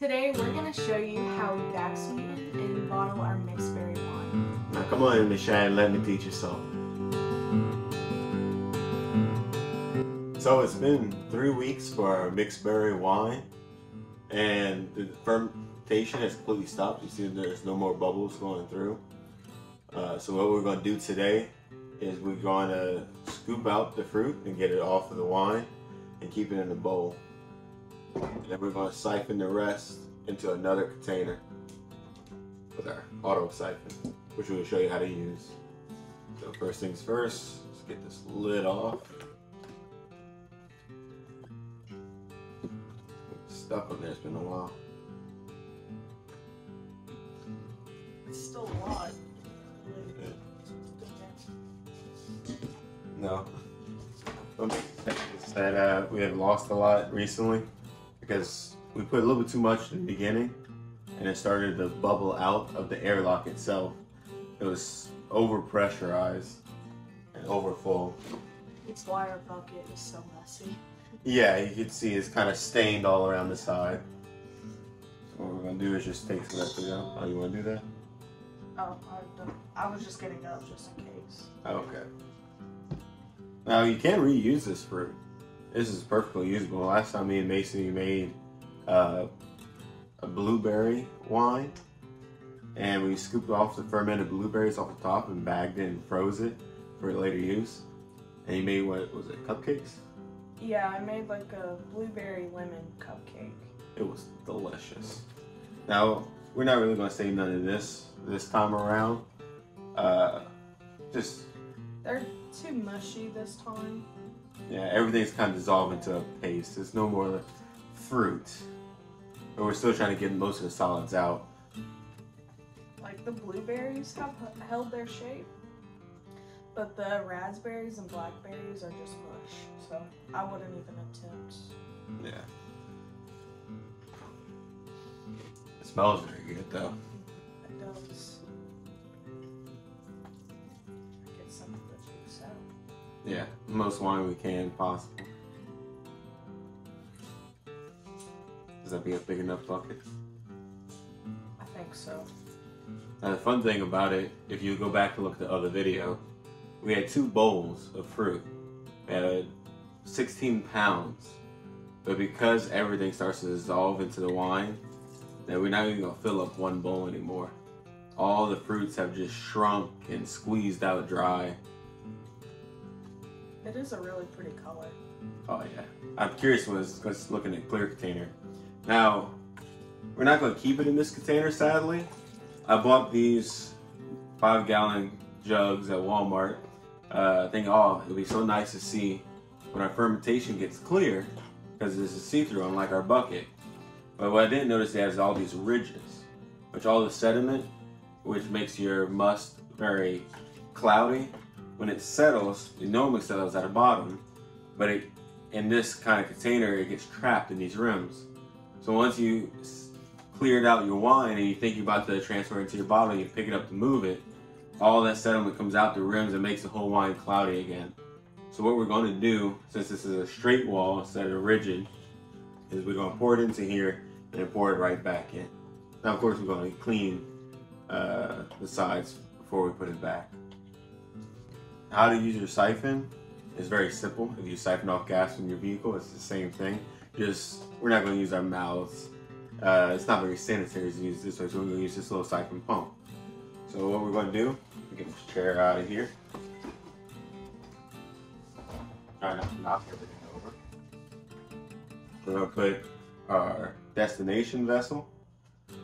Today we're going to show you how we back-sweeten and bottle our mixed berry wine. Now come on, Miss Shane, let me teach you something. So it's been 3 weeks for our mixed berry wine, and the fermentation has completely stopped. You see there's no more bubbles going through. So what we're going to do today is we're going to scoop out the fruit and get it off of the wine and keep it in a bowl. And then we're going to siphon the rest into another container with our auto siphon, which we'll show you how to use. So first things first, let's get this lid off. It's stuck on there, it's been a while. It's still a lot. No. That we have lost a lot recently because we put a little bit too much in the beginning and it started to bubble out of the airlock itself. It was over pressurized and overfull. It's why our bucket is so messy. Yeah, you can see it's kind of stained all around the side. So what we're going to do is just take some of that out. Oh, you want to do that? Oh, I was just getting up just in case. Okay. Now you can reuse this fruit. This is perfectly usable. Last time me and Mason made a blueberry wine, and we scooped off the fermented blueberries off the top and bagged it and froze it for later use. And he made, what was it, cupcakes? Yeah, I made like a blueberry lemon cupcake. It was delicious. Now, we're not really going to say none of this time around. They're too mushy this time. Yeah, everything's kind of dissolved into a paste. There's no more fruit. But we're still trying to get most of the solids out. Like the blueberries have held their shape, but the raspberries and blackberries are just mush. So I wouldn't even attempt. Yeah. It smells very good though. It does. Get some of the juice out. Yeah, most wine we can possible. Does that be a big enough bucket? I think so. Now the fun thing about it, if you go back and look at the other video, we had 2 bowls of fruit. We had 16 pounds. But because everything starts to dissolve into the wine, that we're not even gonna fill up 1 bowl anymore. All the fruits have just shrunk and squeezed out dry. It is a really pretty color. Oh yeah. I'm curious was looking at clear container. Now, we're not gonna keep it in this container, sadly. I bought these 5-gallon jugs at Walmart. Thinking, oh, it'll be so nice to see when our fermentation gets clear, because this is see-through, unlike our bucket. But what I didn't notice, it has all these ridges, which all the sediment, which makes your must very cloudy. When it settles, it normally settles at the bottom, but in this kind of container, it gets trapped in these rims. So once you cleared out your wine and you think you're about to transfer it into your bottle, you pick it up to move it, all that sediment comes out the rims and makes the whole wine cloudy again. So what we're going to do, since this is a straight wall instead of rigid, is we're going to pour it into here and then pour it right back in. Now of course we're going to clean the sides before we put it back. How to use your siphon is very simple. If you siphon off gas from your vehicle, it's the same thing. Just, we're not going to use our mouths. It's not very sanitary to use this way, so we're going to use this little siphon pump. So what we're going to do, get this chair out of here. Try not to knock everything over. We're going to put our destination vessel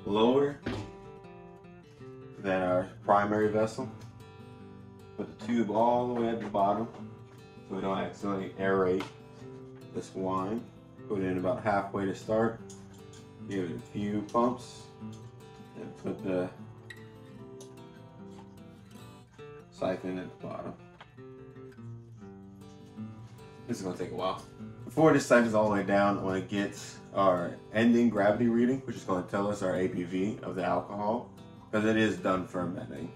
lower than our primary vessel. Put the tube all the way at the bottom so we don't accidentally aerate this wine. Put it in about halfway to start. Give it a few pumps and put the siphon at the bottom. This is going to take a while. Before this siphons all the way down, I want to get our ending gravity reading, which is going to tell us our ABV of the alcohol, because it is done fermenting.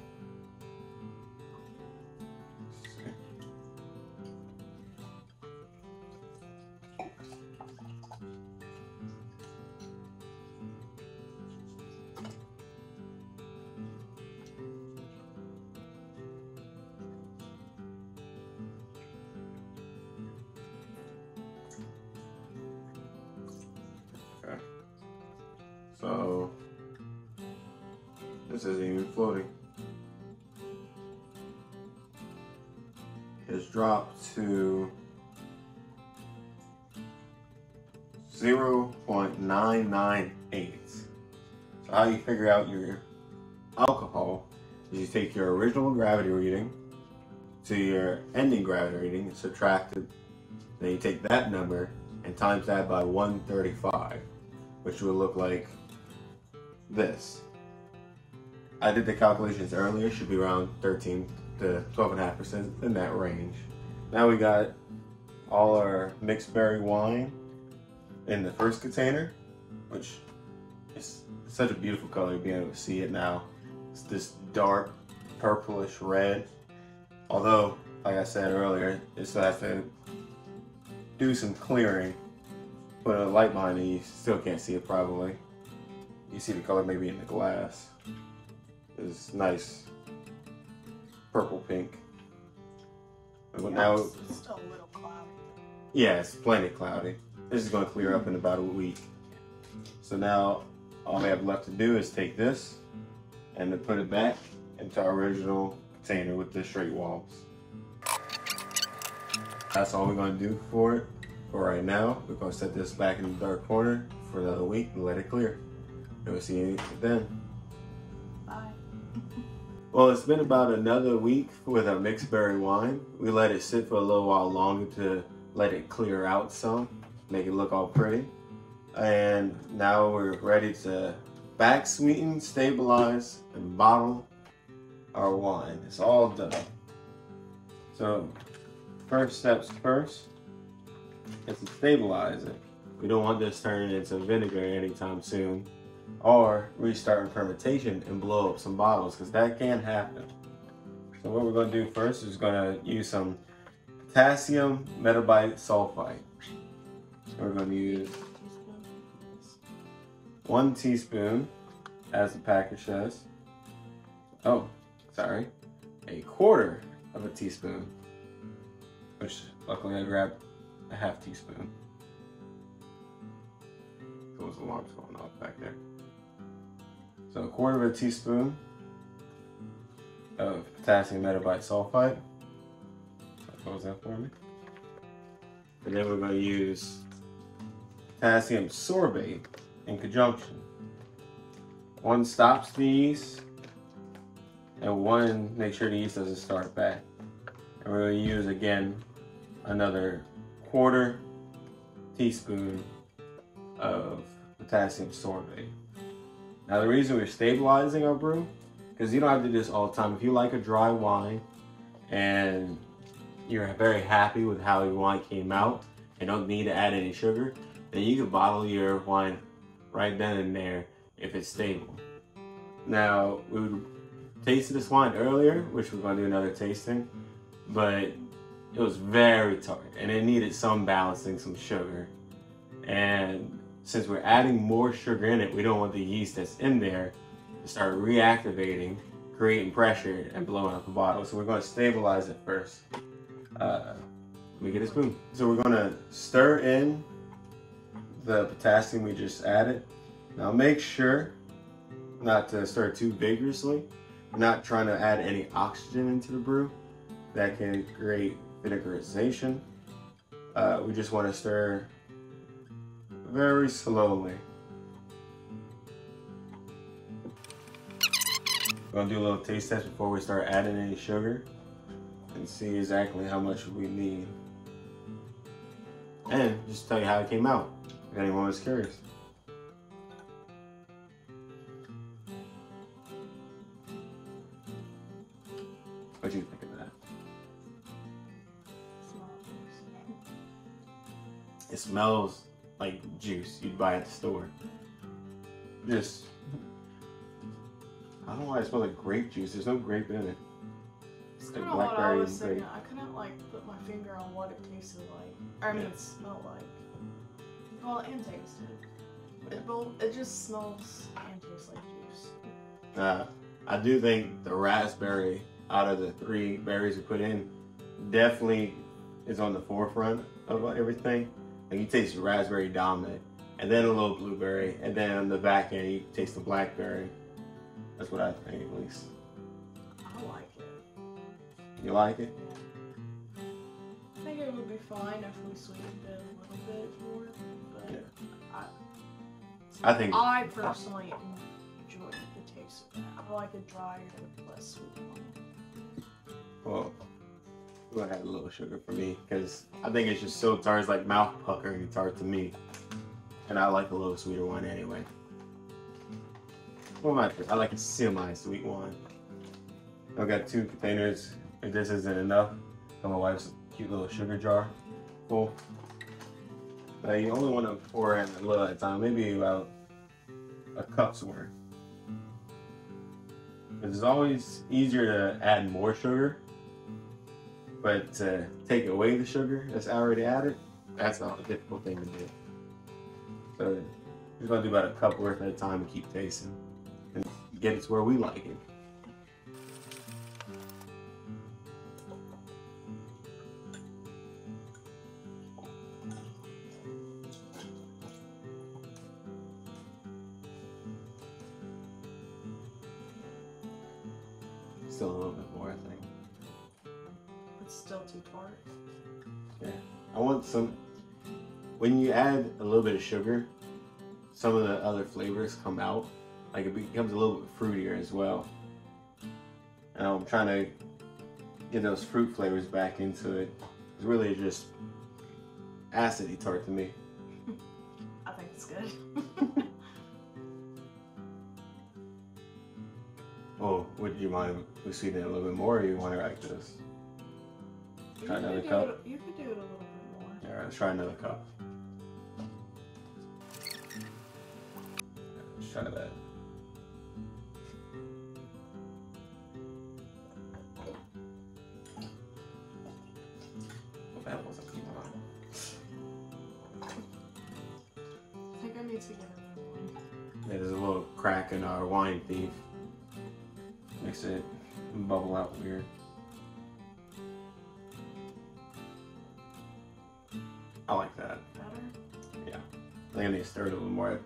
This isn't even floating. It's dropped to 0.998. So how you figure out your alcohol is you take your original gravity reading to your ending gravity reading and subtract it. Then you take that number and times that by 135, which would look like this. I did the calculations earlier, should be around 13 to 12.5%, in that range. Now we got all our mixed berry wine in the first container, which is such a beautiful color, being able to see it now. It's this dark purplish red. Although, like I said earlier, it still has to do some clearing. Put a light behind it, you still can't see it probably. You see the color maybe in the glass. It's nice purple pink. But now it's still a little cloudy. Yeah, it's plenty cloudy. This is going to clear up in about a week. So now all we have left to do is take this and then put it back into our original container with the straight walls. That's all we're going to do for it for right now. We're going to set this back in the dark corner for another week and let it clear. And we'll see you then. Bye. Well, it's been about another week with our mixed berry wine. We let it sit for a little while longer to let it clear out some, make it look all pretty. And now we're ready to back-sweeten, stabilize, and bottle our wine. It's all done. So, first steps first is to stabilize it. We don't want this turning into vinegar anytime soon, or restarting fermentation and blow up some bottles, because that can happen. So what we're going to do first is going to use some potassium metabolite sulfite. We're going to use 1 teaspoon, as the package says. Oh, sorry, 1/4 of a teaspoon, which luckily I grabbed a 1/2 teaspoon. Those alarms going off back there. So 1/4 of a teaspoon of potassium metabolite sulfite. Close that for me. And then we're going to use potassium sorbate in conjunction. 1 stops the yeast, and 1 make sure the yeast doesn't start back. And we're going to use again another 1/4 teaspoon of potassium sorbate. Now the reason we're stabilizing our brew, because you don't have to do this all the time. If you like a dry wine and you're very happy with how your wine came out and don't need to add any sugar, then you can bottle your wine right then and there if it's stable. Now, we tasted this wine earlier, which we're going to do another tasting, but it was very tart and it needed some balancing, some sugar. And since we're adding more sugar in it, we don't want the yeast that's in there to start reactivating, creating pressure and blowing up the bottle. So we're going to stabilize it first. Let me get a spoon. So we're going to stir in the potassium we just added. Now make sure not to stir too vigorously. We're not trying to add any oxygen into the brew. That can create vinegarization. We just want to stir very slowly. We're going to do a little taste test before we start adding any sugar and see exactly how much we need. And just tell you how it came out, if anyone was curious. What do you think of that? It smells like juice you'd buy at the store. Just, I don't know why it smells like grape juice. There's no grape in it. It's like blackberry and grape. I couldn't like put my finger on what it tasted like. I mean, it smelled like. Well, and tasted. It just smells and tastes like juice. I do think the raspberry, out of the 3 berries we put in, definitely is on the forefront of everything. Like you taste the raspberry dominant, and then a little blueberry, and then on the back end you taste the blackberry. That's what I think, at least. I like it. You like it? Yeah. I think it would be fine if we sweetened it a little bit more, but Yeah. I think I personally enjoy the taste of that. I like a drier, less sweet one. Well, go ahead, a little sugar for me, because I think it's just so tart. It's like mouth puckering tart to me, and I like a little sweeter one anyway. What am I like a semi-sweet one. I've got 2 containers. If this isn't enough, got my wife's cute little sugar jar full. Now you only want to pour in a little at a time, maybe about a cup's worth. It's always easier to add more sugar, but to take away the sugar that's already added, that's a difficult thing to do. So we're just gonna do about a cup worth at a time and keep tasting and get it to where we like it. Still a little bit more, I think. It's still too tart. Yeah, I want some. When you add a little bit of sugar, some of the other flavors come out. Like it becomes a little bit fruitier as well. And I'm trying to get those fruit flavors back into it. It's really just acidy tart to me. I think it's good. Oh, would you mind if we sweeten it a little bit more, or you want it like this? Try another cup. You could do it a little bit more. Alright, let's try another cup. Let's try that. Oh, that wasn't too hot. I think I need to get another one. Yeah, there's a little crack in our wine thief. Makes it bubble out weird. I like that. Better? Yeah. I think I need to stir it a little more.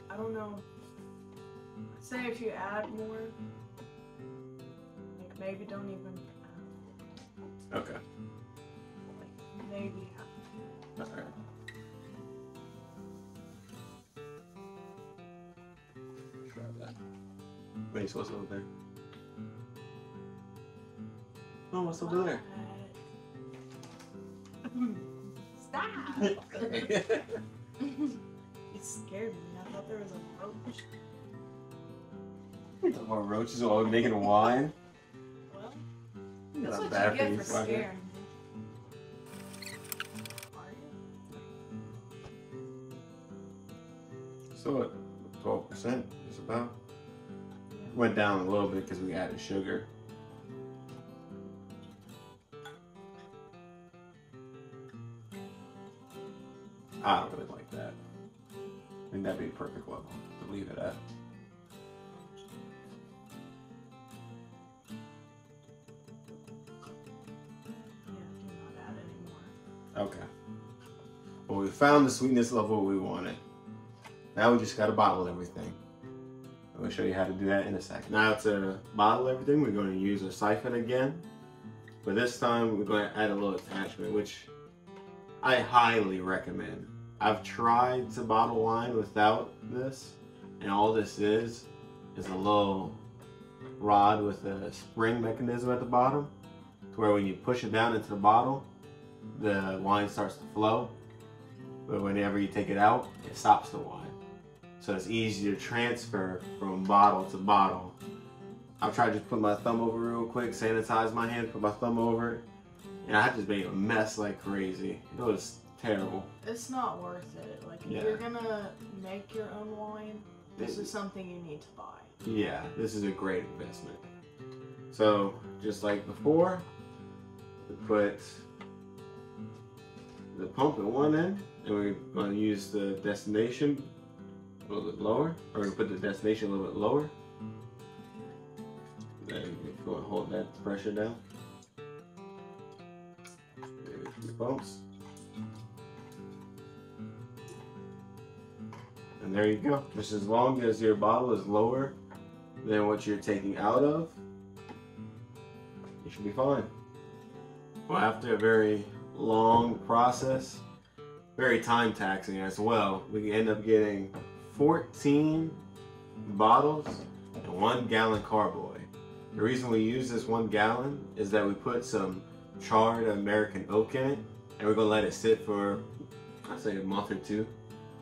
I don't know. I'd say if you add more, like maybe don't even. Okay. Like maybe half. Alright. Try that. Wait, so what's over there? Oh, what's over there? Stop! It scared me. I thought there was a roach. No more roaches while we're making wine. Well, You're that's not what bad you get you, for fucker. scaring me. Are you? So what? 12% is about. Went down a little bit because we added sugar. I don't really like that. I think that'd be a perfect level to leave it at. Yeah, do not add any more. Okay. Well, we found the sweetness level we wanted. Now we just gotta bottle everything. I'm gonna show you how to do that in a second. Now to bottle everything, we're gonna use a siphon again. But this time we're gonna add a little attachment, which I highly recommend. I've tried to bottle wine without this, and all this is a little rod with a spring mechanism at the bottom, to where when you push it down into the bottle, the wine starts to flow. But whenever you take it out, it stops the wine. So it's easy to transfer from bottle to bottle. I've tried to just put my thumb over real quick, sanitize my hand, put my thumb over it, and I just made a mess like crazy. It was terrible. It's not worth it. Like, if you're gonna make your own wine, this is something you need to buy. Yeah, this is a great investment. So, just like before, we put the pump at one end, and we're going to use the destination a little bit lower, or we're going to put the destination a little bit lower. Then you're going to hold that pressure down. Maybe a few bumps. And there you go. Just as long as your bottle is lower than what you're taking out of, you should be fine. Well, after a very long process, very time taxing as well, we end up getting 14 bottles and 1 gallon carboy. The reason we use this 1 gallon is that we put some charred American oak in it, and we're gonna let it sit for, I'd say, a month or two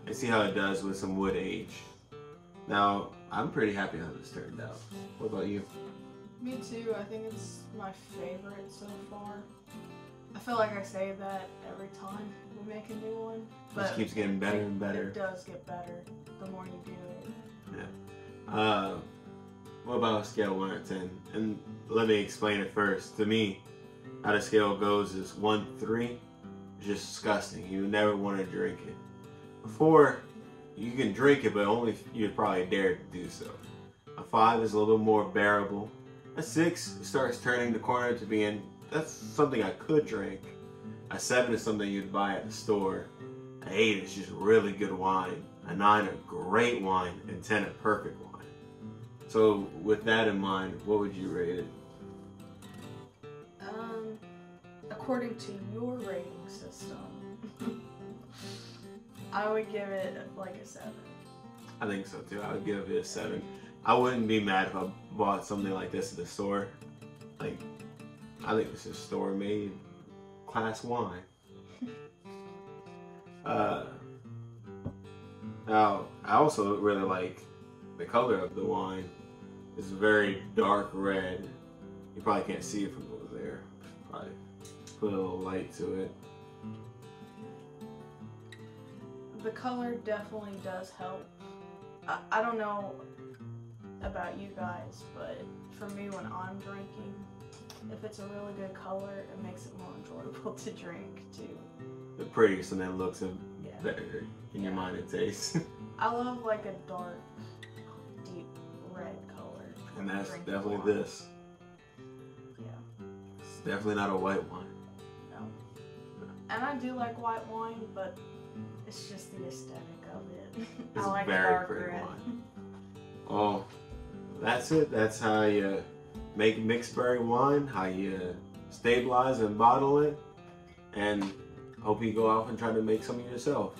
and see how it does with some wood age. Now, I'm pretty happy how this turned out. What about you? Me too. I think it's my favorite so far. I feel like I say that every time we make a new one. It just keeps getting better and better. It does get better the more you do it. Yeah. What about a scale 1 to 10? And let me explain it first. To me, how the scale goes is 1 to 3. It's just disgusting. You would never want to drink it. 4, you can drink it, but only if you'd probably dare to do so. A 5 is a little bit more bearable. A 6 starts turning the corner to being, that's something I could drink. A 7 is something you'd buy at the store. An 8 is just really good wine. A 9 a great wine, and 10 a perfect wine. So with that in mind, what would you rate it? According to your rating system, I would give it like a 7. I think so too. I would give it a 7. I wouldn't be mad if I bought something like this at the store. Like, I think this is store-made class wine. Now, I also really like the color of the wine. It's very dark red. You probably can't see it from over there. Probably put a little light to it. The color definitely does help. I don't know about you guys, but for me when I'm drinking, if it's a really good color, it makes it more enjoyable to drink too. The prettier something looks better in your mind and taste. I love like a dark, deep red color. And that's definitely wine. This. Yeah. It's definitely not a white wine. No. And I do like white wine, but it's just the aesthetic of it. It's I like very dark pretty red. wine. Well, that's it. That's how you make mixed berry wine, how you stabilize and bottle it, and hope you go out and try to make some of yourself.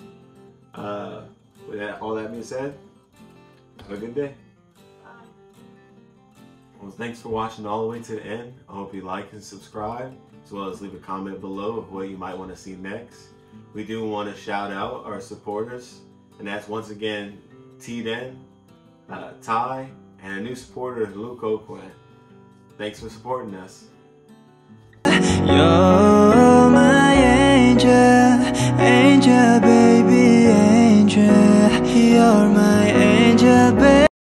With that, all that being said, have a good day. Bye. Well, thanks for watching all the way to the end. I hope you like and subscribe, as well as leave a comment below of what you might want to see next. We do want to shout out our supporters, and that's once again T-Den, Ty, and a new supporter, Luke Oakland. Thanks for supporting us.